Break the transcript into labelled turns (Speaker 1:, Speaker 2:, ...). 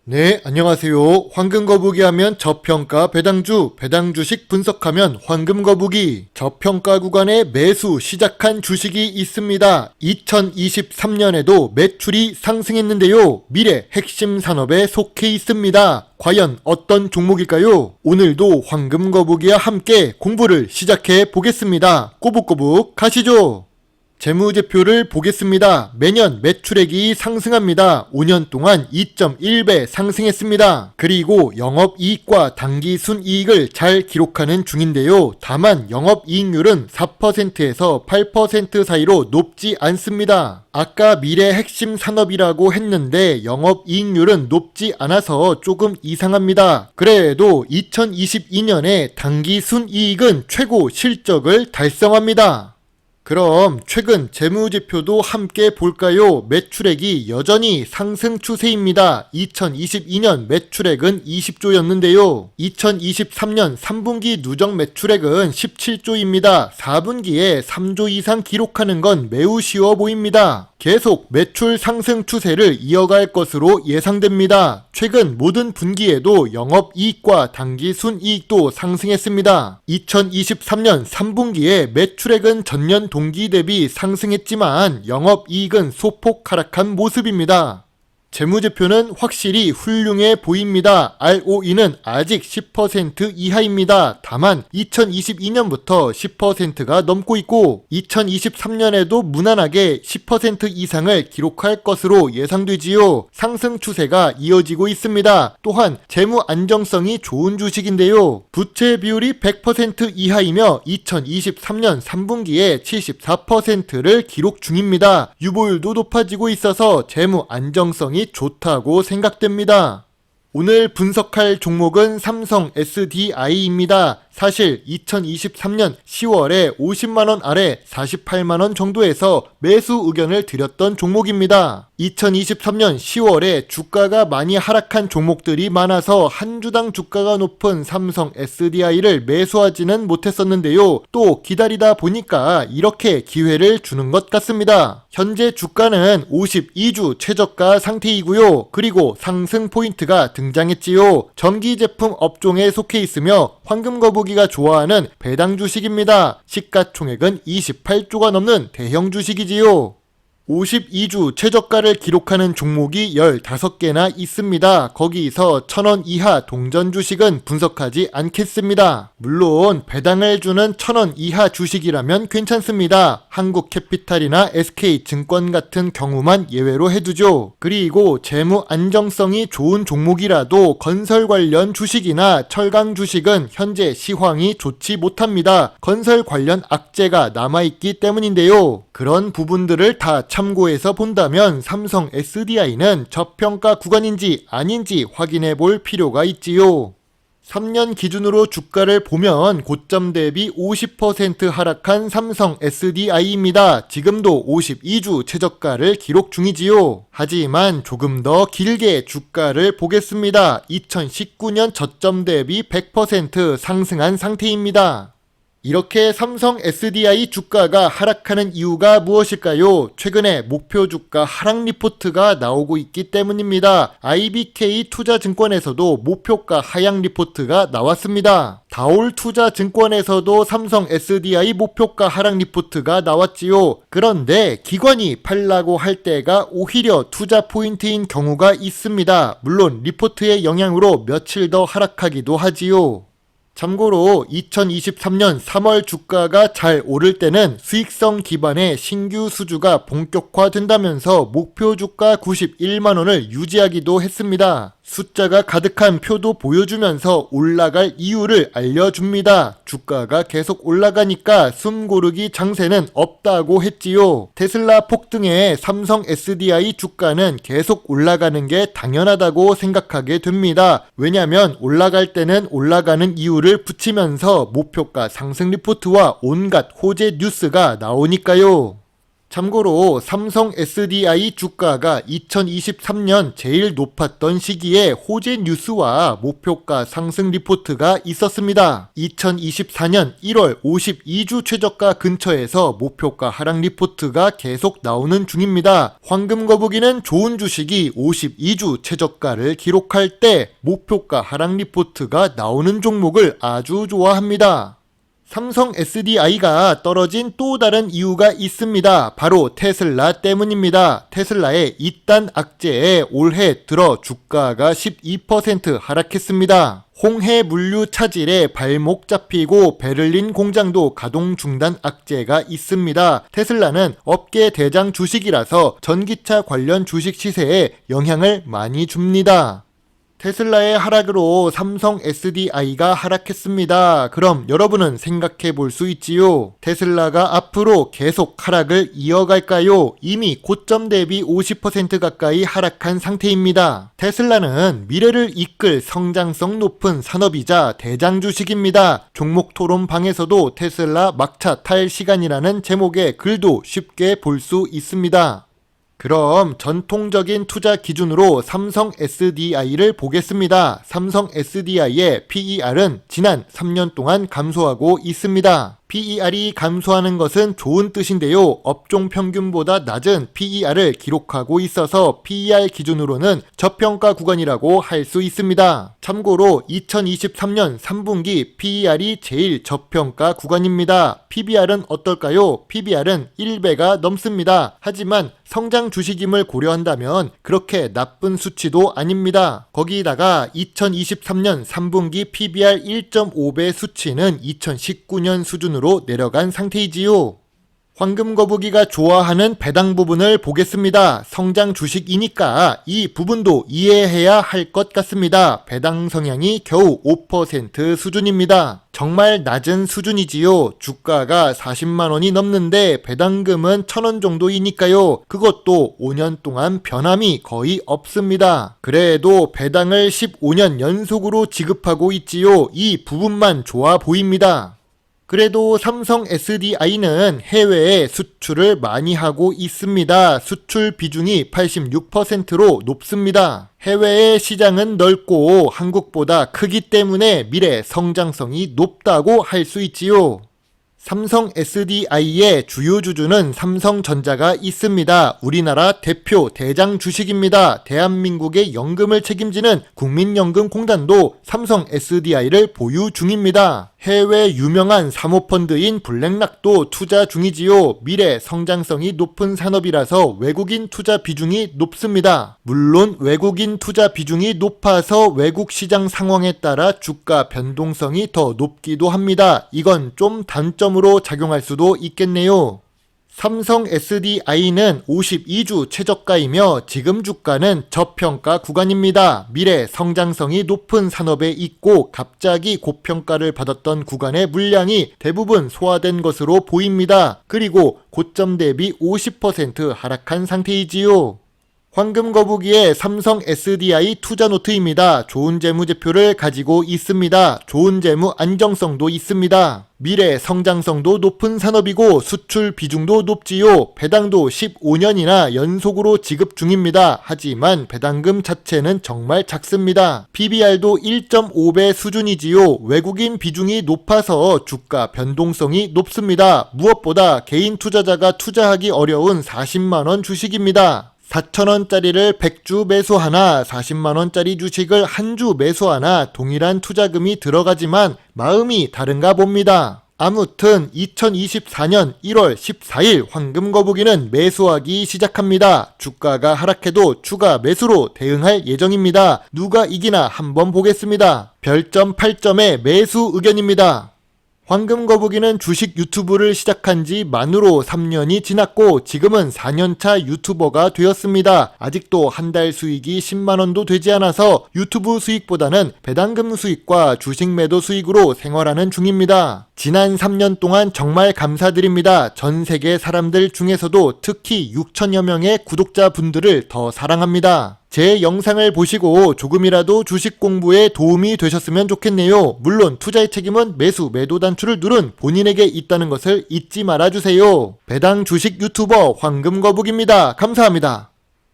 Speaker 1: 네, 안녕하세요. 황금거북이 하면 저평가 배당주식 분석하면 황금거북이. 저평가 구간에 매수 시작한 주식이 있습니다. 2023년에도 매출이 상승했는데요. 미래 핵심 산업에 속해 있습니다. 과연 어떤 종목일까요? 오늘도 황금거북이와 함께 공부를 시작해 보겠습니다. 꼬북꼬북 가시죠. 재무제표를 보겠습니다. 매년 매출액이 상승합니다. 5년 동안 2.1배 상승했습니다. 그리고 영업이익과 당기순이익을 잘 기록하는 중인데요. 다만 영업이익률은 4%에서 8% 사이로 높지 않습니다. 아까 미래 핵심 산업이라고 했는데 영업이익률은 높지 않아서 조금 이상합니다. 그래도 2022년에 당기순이익은 최고 실적을 달성합니다. 그럼 최근 재무지표도 함께 볼까요? 매출액이 여전히 상승 추세입니다. 2022년 매출액은 20조였는데요. 2023년 3분기 누적 매출액은 17조입니다. 4분기에 3조 이상 기록하는 건 매우 쉬워 보입니다. 계속 매출 상승 추세를 이어갈 것으로 예상됩니다. 최근 모든 분기에도 영업이익과 당기순이익도 상승했습니다. 2023년 3분기에 매출액은 전년 동기 대비 상승했지만 영업이익은 소폭 하락한 모습입니다. 재무제표는 확실히 훌륭해 보입니다. ROE는 아직 10% 이하입니다. 다만 2022년부터 10%가 넘고 있고 2023년에도 무난하게 10% 이상을 기록할 것으로 예상되지요. 상승 추세가 이어지고 있습니다. 또한 재무 안정성이 좋은 주식인데요. 부채 비율이 100% 이하이며 2023년 3분기에 74%를 기록 중입니다. 유보율도 높아지고 있어서 재무 안정성이 좋다고 생각됩니다. 오늘 분석할 종목은 삼성 SDI입니다. 사실 2023년 10월에 50만원 아래 48만원 정도에서 매수 의견을 드렸던 종목입니다. 2023년 10월에 주가가 많이 하락한 종목들이 많아서 한 주당 주가가 높은 삼성 SDI를 매수하지는 못했었는데요. 또 기다리다 보니까 이렇게 기회를 주는 것 같습니다. 현재 주가는 52주 최저가 상태이고요. 그리고 상승 포인트가 등장했지요. 전기 제품 업종에 속해 있으며 황금거북이가 좋아하는 배당 주식입니다. 시가총액은 28조가 넘는 대형 주식이지요. 52주 최저가를 기록하는 종목이 15개나 있습니다. 거기서 1000원 이하 동전 주식은 분석하지 않겠습니다. 물론 배당을 주는 1000원 이하 주식이라면 괜찮습니다. 한국캐피탈이나 SK증권 같은 경우만 예외로 해두죠. 그리고 재무 안정성이 좋은 종목이라도 건설 관련 주식이나 철강 주식은 현재 시황이 좋지 못합니다. 건설 관련 악재가 남아있기 때문인데요. 그런 부분들을 다 참고해서 본다면 삼성 SDI는 저평가 구간인지 아닌지 확인해 볼 필요가 있지요. 3년 기준으로 주가를 보면 고점 대비 50% 하락한 삼성 SDI입니다. 지금도 52주 최저가를 기록 중이지요. 하지만 조금 더 길게 주가를 보겠습니다. 2019년 저점 대비 100% 상승한 상태입니다. 이렇게 삼성 SDI 주가가 하락하는 이유가 무엇일까요? 최근에 목표 주가 하락 리포트가 나오고 있기 때문입니다. IBK 투자증권에서도 목표가 하향 리포트가 나왔습니다. 다올 투자증권에서도 삼성 SDI 목표가 하락 리포트가 나왔지요. 그런데 기관이 팔라고 할 때가 오히려 투자 포인트인 경우가 있습니다. 물론 리포트의 영향으로 며칠 더 하락하기도 하지요. 참고로 2023년 3월 주가가 잘 오를 때는 수익성 기반의 신규 수주가 본격화된다면서 목표 주가 91만원을 유지하기도 했습니다. 숫자가 가득한 표도 보여주면서 올라갈 이유를 알려줍니다. 주가가 계속 올라가니까 숨 고르기 장세는 없다고 했지요. 테슬라 폭등에 삼성 SDI 주가는 계속 올라가는 게 당연하다고 생각하게 됩니다. 왜냐면 올라갈 때는 올라가는 이유를 붙이면서 목표가 상승 리포트와 온갖 호재 뉴스가 나오니까요. 참고로 삼성 SDI 주가가 2023년 제일 높았던 시기에 호재 뉴스와 목표가 상승 리포트가 있었습니다. 2024년 1월 52주 최저가 근처에서 목표가 하락 리포트가 계속 나오는 중입니다. 황금 거북이는 좋은 주식이 52주 최저가를 기록할 때 목표가 하락 리포트가 나오는 종목을 아주 좋아합니다. 삼성 SDI가 떨어진 또 다른 이유가 있습니다. 바로 테슬라 때문입니다. 테슬라의 이단 악재에 올해 들어 주가가 12% 하락했습니다. 홍해 물류 차질에 발목 잡히고 베를린 공장도 가동 중단 악재가 있습니다. 테슬라는 업계 대장 주식이라서 전기차 관련 주식 시세에 영향을 많이 줍니다. 테슬라의 하락으로 삼성 SDI가 하락했습니다. 그럼 여러분은 생각해 볼 수 있지요. 테슬라가 앞으로 계속 하락을 이어갈까요? 이미 고점 대비 50% 가까이 하락한 상태입니다. 테슬라는 미래를 이끌 성장성 높은 산업이자 대장 주식입니다. 종목 토론방에서도 테슬라 막차 탈 시간이라는 제목의 글도 쉽게 볼 수 있습니다. 그럼 전통적인 투자 기준으로 삼성 SDI를 보겠습니다. 삼성 SDI의 PER은 지난 3년 동안 감소하고 있습니다. PER이 감소하는 것은 좋은 뜻인데요. 업종 평균보다 낮은 PER을 기록하고 있어서 PER 기준으로는 저평가 구간이라고 할 수 있습니다. 참고로 2023년 3분기 PER이 제일 저평가 구간입니다. PBR은 어떨까요? PBR은 1배가 넘습니다. 하지만 성장 주식임을 고려한다면 그렇게 나쁜 수치도 아닙니다. 거기다가 2023년 3분기 PBR 1.5배 수치는 2019년 수준으로 내려간 상태이지요. 황금 거북이가 좋아하는 배당 부분을 보겠습니다. 성장 주식이니까 이 부분도 이해해야 할 것 같습니다. 배당 성향이 겨우 5% 수준입니다. 정말 낮은 수준이지요. 주가가 40만원이 넘는데 배당금은 1,000원 정도이니까요. 그것도 5년 동안 변함이 거의 없습니다. 그래도 배당을 15년 연속으로 지급하고 있지요. 이 부분만 좋아 보입니다. 그래도 삼성 SDI는 해외에 수출을 많이 하고 있습니다. 수출 비중이 86%로 높습니다. 해외의 시장은 넓고 한국보다 크기 때문에 미래 성장성이 높다고 할 수 있지요. 삼성 SDI의 주요 주주는 삼성전자가 있습니다. 우리나라 대표 대장 주식입니다. 대한민국의 연금을 책임지는 국민연금공단도 삼성 SDI를 보유 중입니다. 해외 유명한 사모펀드인 블랙락도 투자 중이지요. 미래 성장성이 높은 산업이라서 외국인 투자 비중이 높습니다. 물론 외국인 투자 비중이 높아서 외국 시장 상황에 따라 주가 변동성이 더 높기도 합니다. 이건 좀 단점으로 작용할 수도 있겠네요. 삼성 SDI는 52주 최저가이며 지금 주가는 저평가 구간입니다. 미래 성장성이 높은 산업에 있고 갑자기 고평가를 받았던 구간의 물량이 대부분 소화된 것으로 보입니다. 그리고 고점 대비 50% 하락한 상태이지요. 황금 거북이의 삼성 SDI 투자 노트입니다. 좋은 재무제표를 가지고 있습니다. 좋은 재무 안정성도 있습니다. 미래 성장성도 높은 산업이고 수출 비중도 높지요. 배당도 15년이나 연속으로 지급 중입니다. 하지만 배당금 자체는 정말 작습니다. PBR도 1.5배 수준이지요. 외국인 비중이 높아서 주가 변동성이 높습니다. 무엇보다 개인 투자자가 투자하기 어려운 40만원 주식입니다. 4,000원짜리를 100주 매수하나 40만원짜리 주식을 한 주 매수하나 동일한 투자금이 들어가지만 마음이 다른가 봅니다. 아무튼 2024년 1월 14일 황금 거북이는 매수하기 시작합니다. 주가가 하락해도 추가 매수로 대응할 예정입니다. 누가 이기나 한번 보겠습니다. 별점 8점의 매수 의견입니다. 황금 거북이는 주식 유튜브를 시작한 지 만으로 3년이 지났고 지금은 4년차 유튜버가 되었습니다. 아직도 한 달 수익이 10만원도 되지 않아서 유튜브 수익보다는 배당금 수익과 주식 매도 수익으로 생활하는 중입니다. 지난 3년 동안 정말 감사드립니다. 전 세계 사람들 중에서도 특히 6천여 명의 구독자분들을 더 사랑합니다. 제 영상을 보시고 조금이라도 주식 공부에 도움이 되셨으면 좋겠네요. 물론 투자의 책임은 매수, 매도 단추를 누른 본인에게 있다는 것을 잊지 말아주세요. 배당 주식 유튜버 황금거북입니다. 감사합니다.